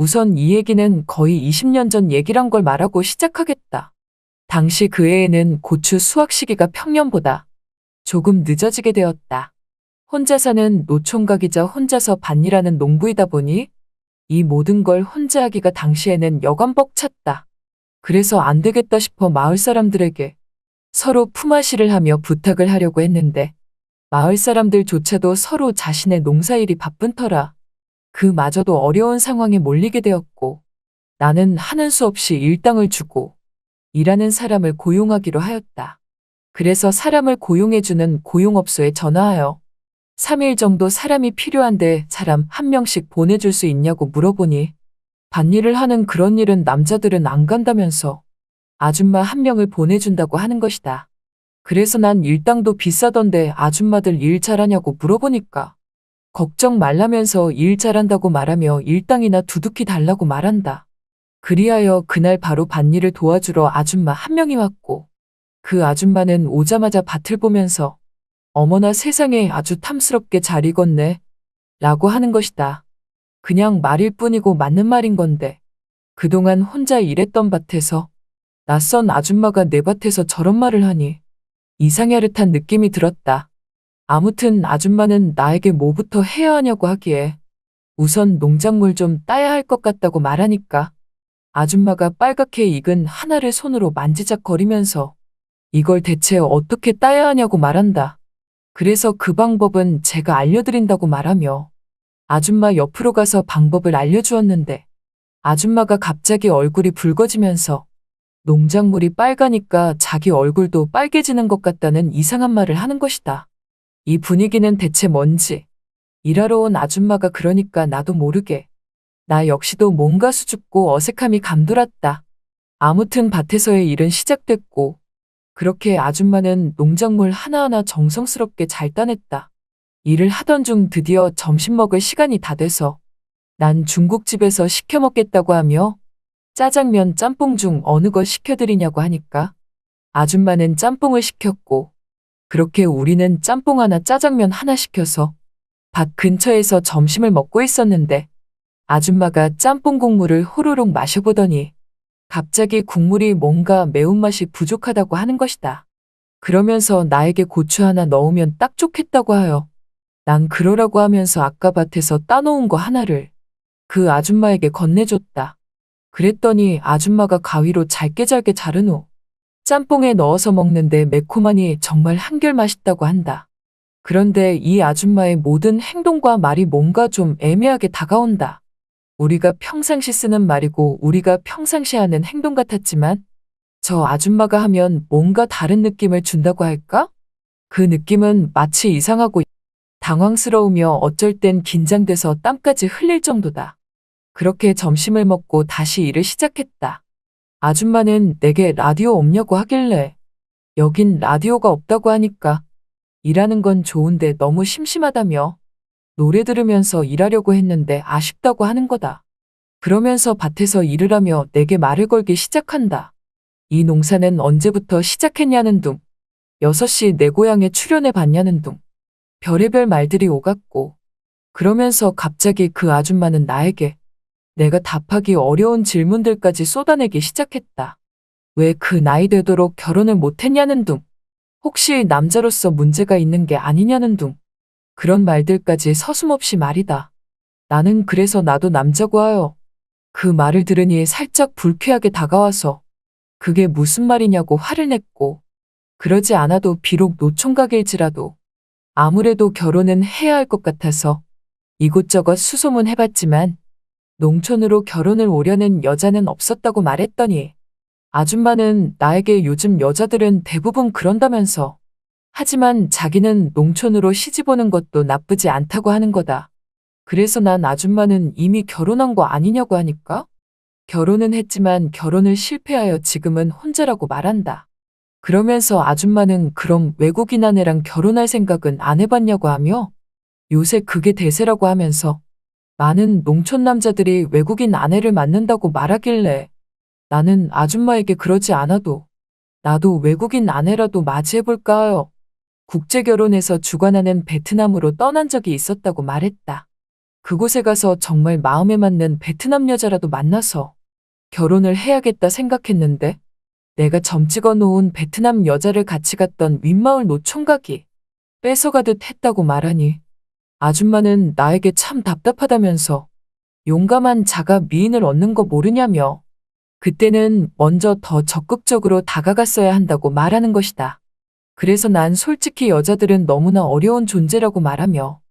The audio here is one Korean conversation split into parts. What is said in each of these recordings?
우선 이 얘기는 거의 20년 전 얘기란 걸 말하고 시작하겠다. 당시 그 애에는 고추 수확 시기가 평년보다 조금 늦어지게 되었다. 혼자 사는 노총각이자 혼자서 밭일하는 농부이다 보니 이 모든 걸 혼자 하기가 당시에는 여간 벅찼다. 그래서 안 되겠다 싶어 마을 사람들에게 서로 품앗이를 하며 부탁을 하려고 했는데 마을 사람들조차도 서로 자신의 농사일이 바쁜 터라 그마저도 어려운 상황에 몰리게 되었고 나는 하는 수 없이 일당을 주고 일하는 사람을 고용하기로 하였다. 그래서 사람을 고용해주는 고용업소에 전화하여 3일 정도 사람이 필요한데 사람 한 명씩 보내줄 수 있냐고 물어보니 밭일을 하는 그런 일은 남자들은 안 간다면서 아줌마 한 명을 보내준다고 하는 것이다. 그래서 난 일당도 비싸던데 아줌마들 일 잘하냐고 물어보니까 걱정 말라면서 일 잘한다고 말하며 일당이나 두둑히 달라고 말한다. 그리하여 그날 바로 밭일을 도와주러 아줌마 한 명이 왔고 그 아줌마는 오자마자 밭을 보면서 어머나 세상에 아주 탐스럽게 잘 익었네 라고 하는 것이다. 그냥 말일 뿐이고 맞는 말인 건데 그동안 혼자 일했던 밭에서 낯선 아줌마가 내 밭에서 저런 말을 하니 이상야릇한 느낌이 들었다. 아무튼 아줌마는 나에게 뭐부터 해야 하냐고 하기에 우선 농작물 좀 따야 할 것 같다고 말하니까 아줌마가 빨갛게 익은 하나를 손으로 만지작거리면서 이걸 대체 어떻게 따야 하냐고 말한다. 그래서 그 방법은 제가 알려드린다고 말하며 아줌마 옆으로 가서 방법을 알려주었는데 아줌마가 갑자기 얼굴이 붉어지면서 농작물이 빨가니까 자기 얼굴도 빨개지는 것 같다는 이상한 말을 하는 것이다. 이 분위기는 대체 뭔지 일하러 온 아줌마가 그러니까 나도 모르게 나 역시도 뭔가 수줍고 어색함이 감돌았다. 아무튼 밭에서의 일은 시작됐고 그렇게 아줌마는 농작물 하나하나 정성스럽게 잘 따냈다. 일을 하던 중 드디어 점심 먹을 시간이 다 돼서 난 중국집에서 시켜 먹겠다고 하며 짜장면, 짬뽕 중 어느 거 시켜드리냐고 하니까 아줌마는 짬뽕을 시켰고 그렇게 우리는 짬뽕 하나, 짜장면 하나 시켜서 밭 근처에서 점심을 먹고 있었는데 아줌마가 짬뽕 국물을 호로록 마셔보더니 갑자기 국물이 뭔가 매운맛이 부족하다고 하는 것이다. 그러면서 나에게 고추 하나 넣으면 딱 좋겠다고 하여 난 그러라고 하면서 아까 밭에서 따놓은 거 하나를 그 아줌마에게 건네줬다. 그랬더니 아줌마가 가위로 잘게 자른 후 짬뽕에 넣어서 먹는데 매콤하니 정말 한결 맛있다고 한다. 그런데 이 아줌마의 모든 행동과 말이 뭔가 좀 애매하게 다가온다. 우리가 평상시 쓰는 말이고 우리가 평상시 하는 행동 같았지만 저 아줌마가 하면 뭔가 다른 느낌을 준다고 할까? 그 느낌은 마치 이상하고 당황스러우며 어쩔 땐 긴장돼서 땀까지 흘릴 정도다. 그렇게 점심을 먹고 다시 일을 시작했다. 아줌마는 내게 라디오 없냐고 하길래 여긴 라디오가 없다고 하니까 일하는 건 좋은데 너무 심심하다며 노래 들으면서 일하려고 했는데 아쉽다고 하는 거다. 그러면서 밭에서 일을 하며 내게 말을 걸기 시작한다. 이 농사는 언제부터 시작했냐는 둥, 6시 내 고향에 출연해 봤냐는 둥, 별의별 말들이 오갔고 그러면서 갑자기 그 아줌마는 나에게 내가 답하기 어려운 질문들까지 쏟아내기 시작했다. 왜 그 나이 되도록 결혼을 못했냐는 둥, 혹시 남자로서 문제가 있는 게 아니냐는 둥, 그런 말들까지 서슴없이 말이다. 나는 그래서 나도 남자고 하여 그 말을 들으니 살짝 불쾌하게 다가와서 그게 무슨 말이냐고 화를 냈고 그러지 않아도 비록 노총각일지라도 아무래도 결혼은 해야 할 것 같아서 이곳저곳 수소문해봤지만 농촌으로 결혼을 오려는 여자는 없었다고 말했더니 아줌마는 나에게 요즘 여자들은 대부분 그런다면서 하지만 자기는 농촌으로 시집 오는 것도 나쁘지 않다고 하는 거다. 그래서 난 아줌마는 이미 결혼한 거 아니냐고 하니까 결혼은 했지만 결혼을 실패하여 지금은 혼자라고 말한다. 그러면서 아줌마는 그럼 외국인 아내랑 결혼할 생각은 안 해봤냐고 하며 요새 그게 대세라고 하면서 많은 농촌 남자들이 외국인 아내를 만난다고 말하길래 나는 아줌마에게 그러지 않아도 나도 외국인 아내라도 맞이해볼까 하여 국제결혼에서 주관하는 베트남으로 떠난 적이 있었다고 말했다. 그곳에 가서 정말 마음에 맞는 베트남 여자라도 만나서 결혼을 해야겠다 생각했는데 내가 점 찍어 놓은 베트남 여자를 같이 갔던 윗마을 노총각이 뺏어가듯 했다고 말하니 아줌마는 나에게 참 답답하다면서 용감한 자가 미인을 얻는 거 모르냐며 그때는 먼저 더 적극적으로 다가갔어야 한다고 말하는 것이다. 그래서 난 솔직히 여자들은 너무나 어려운 존재라고 말하며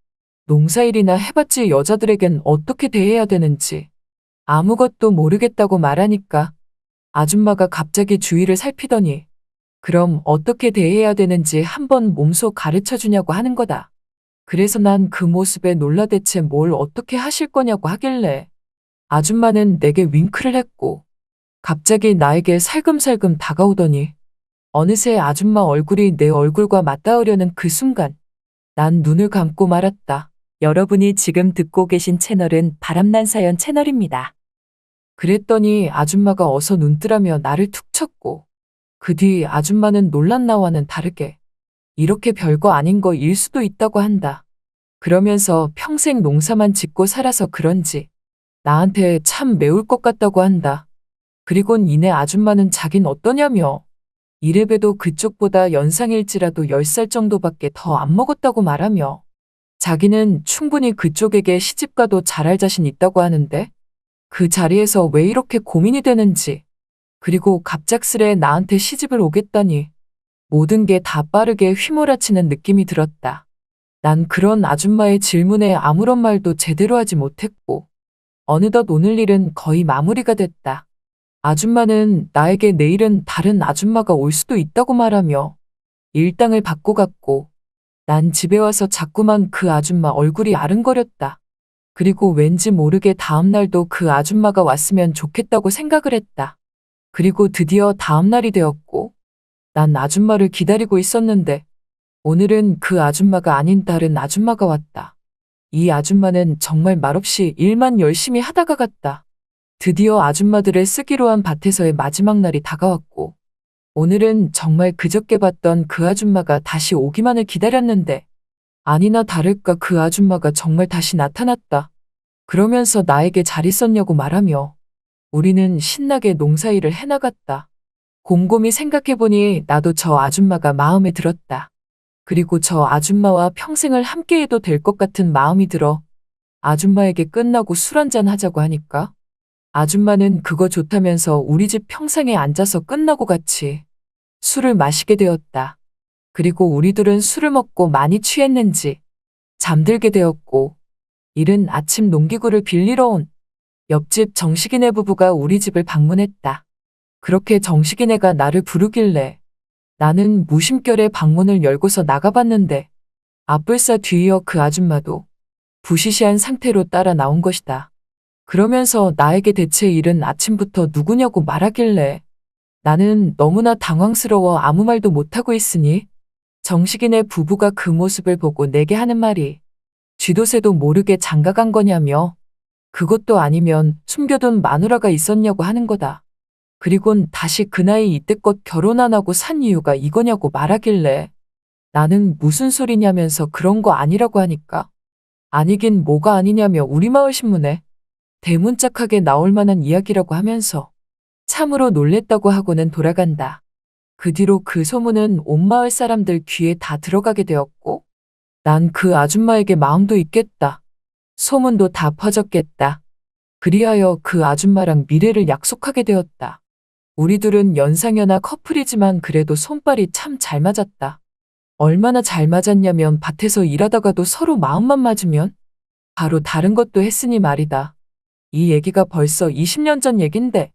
농사일이나 해봤지 여자들에겐 어떻게 대해야 되는지 아무것도 모르겠다고 말하니까 아줌마가 갑자기 주위를 살피더니 그럼 어떻게 대해야 되는지 한번 몸소 가르쳐 주냐고 하는 거다. 그래서 난 그 모습에 놀라 대체 뭘 어떻게 하실 거냐고 하길래 아줌마는 내게 윙크를 했고 갑자기 나에게 살금살금 다가오더니 어느새 아줌마 얼굴이 내 얼굴과 맞닿으려는 그 순간 난 눈을 감고 말았다. 여러분이 지금 듣고 계신 채널은 바람난 사연 채널입니다. 그랬더니 아줌마가 어서 눈뜨라며 나를 툭 쳤고 그 뒤 아줌마는 놀란 나와는 다르게 이렇게 별거 아닌 거일 수도 있다고 한다. 그러면서 평생 농사만 짓고 살아서 그런지 나한테 참 매울 것 같다고 한다. 그리곤 이내 아줌마는 자긴 어떠냐며 이래봬도 그쪽보다 연상일지라도 10살 정도밖에 더 안 먹었다고 말하며 자기는 충분히 그쪽에게 시집가도 잘할 자신 있다고 하는데 그 자리에서 왜 이렇게 고민이 되는지 그리고 갑작스레 나한테 시집을 오겠다니 모든 게 다 빠르게 휘몰아치는 느낌이 들었다. 난 그런 아줌마의 질문에 아무런 말도 제대로 하지 못했고 어느덧 오늘 일은 거의 마무리가 됐다. 아줌마는 나에게 내일은 다른 아줌마가 올 수도 있다고 말하며 일당을 받고 갔고 난 집에 와서 자꾸만 그 아줌마 얼굴이 아른거렸다. 그리고 왠지 모르게 다음날도 그 아줌마가 왔으면 좋겠다고 생각을 했다. 그리고 드디어 다음날이 되었고 난 아줌마를 기다리고 있었는데 오늘은 그 아줌마가 아닌 다른 아줌마가 왔다. 이 아줌마는 정말 말없이 일만 열심히 하다가 갔다. 드디어 아줌마들을 쓰기로 한 밭에서의 마지막 날이 다가왔고 오늘은 정말 그저께 봤던 그 아줌마가 다시 오기만을 기다렸는데 아니나 다를까 그 아줌마가 정말 다시 나타났다. 그러면서 나에게 잘 있었냐고 말하며 우리는 신나게 농사일을 해나갔다. 곰곰이 생각해보니 나도 저 아줌마가 마음에 들었다. 그리고 저 아줌마와 평생을 함께해도 될 것 같은 마음이 들어 아줌마에게 끝나고 술 한잔 하자고 하니까 아줌마는 그거 좋다면서 우리 집 평상에 앉아서 끝나고 같이 술을 마시게 되었다. 그리고 우리들은 술을 먹고 많이 취했는지 잠들게 되었고 이른 아침 농기구를 빌리러 온 옆집 정식이네 부부가 우리 집을 방문했다. 그렇게 정식이네가 나를 부르길래 나는 무심결에 방문을 열고서 나가봤는데 앞불사 뒤이어 그 아줌마도 부시시한 상태로 따라 나온 것이다. 그러면서 나에게 대체 이른 아침부터 누구냐고 말하길래 나는 너무나 당황스러워 아무 말도 못하고 있으니 정식이네 부부가 그 모습을 보고 내게 하는 말이 쥐도새도 모르게 장가간 거냐며 그것도 아니면 숨겨둔 마누라가 있었냐고 하는 거다. 그리곤 다시 그 나이 이때껏 결혼 안 하고 산 이유가 이거냐고 말하길래 나는 무슨 소리냐면서 그런 거 아니라고 하니까 아니긴 뭐가 아니냐며 우리 마을 신문에 대문짝하게 나올 만한 이야기라고 하면서 참으로 놀랬다고 하고는 돌아간다. 그 뒤로 그 소문은 온 마을 사람들 귀에 다 들어가게 되었고 난 그 아줌마에게 마음도 있겠다. 소문도 다 퍼졌겠다. 그리하여 그 아줌마랑 미래를 약속하게 되었다. 우리 둘은 연상연하 커플이지만 그래도 손발이 참 잘 맞았다. 얼마나 잘 맞았냐면 밭에서 일하다가도 서로 마음만 맞으면 바로 다른 것도 했으니 말이다. 이 얘기가 벌써 20년 전 얘긴데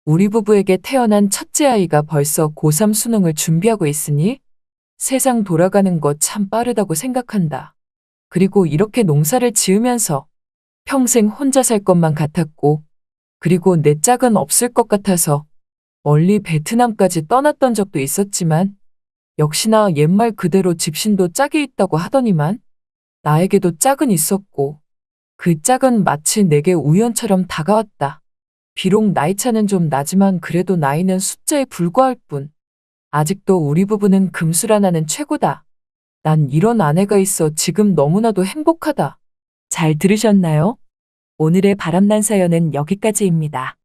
우리 부부에게 태어난 첫째 아이가 벌써 고3 수능을 준비하고 있으니 세상 돌아가는 거 참 빠르다고 생각한다. 그리고 이렇게 농사를 지으면서 평생 혼자 살 것만 같았고 그리고 내 짝은 없을 것 같아서 멀리 베트남까지 떠났던 적도 있었지만 역시나 옛말 그대로 집신도 짝이 있다고 하더니만 나에게도 짝은 있었고 그 짝은 마치 내게 우연처럼 다가왔다. 비록 나이차는 좀 나지만 그래도 나이는 숫자에 불과할 뿐 아직도 우리 부부는 금술 하나는 최고다. 난 이런 아내가 있어 지금 너무나도 행복하다. 잘 들으셨나요? 오늘의 바람난 사연은 여기까지입니다.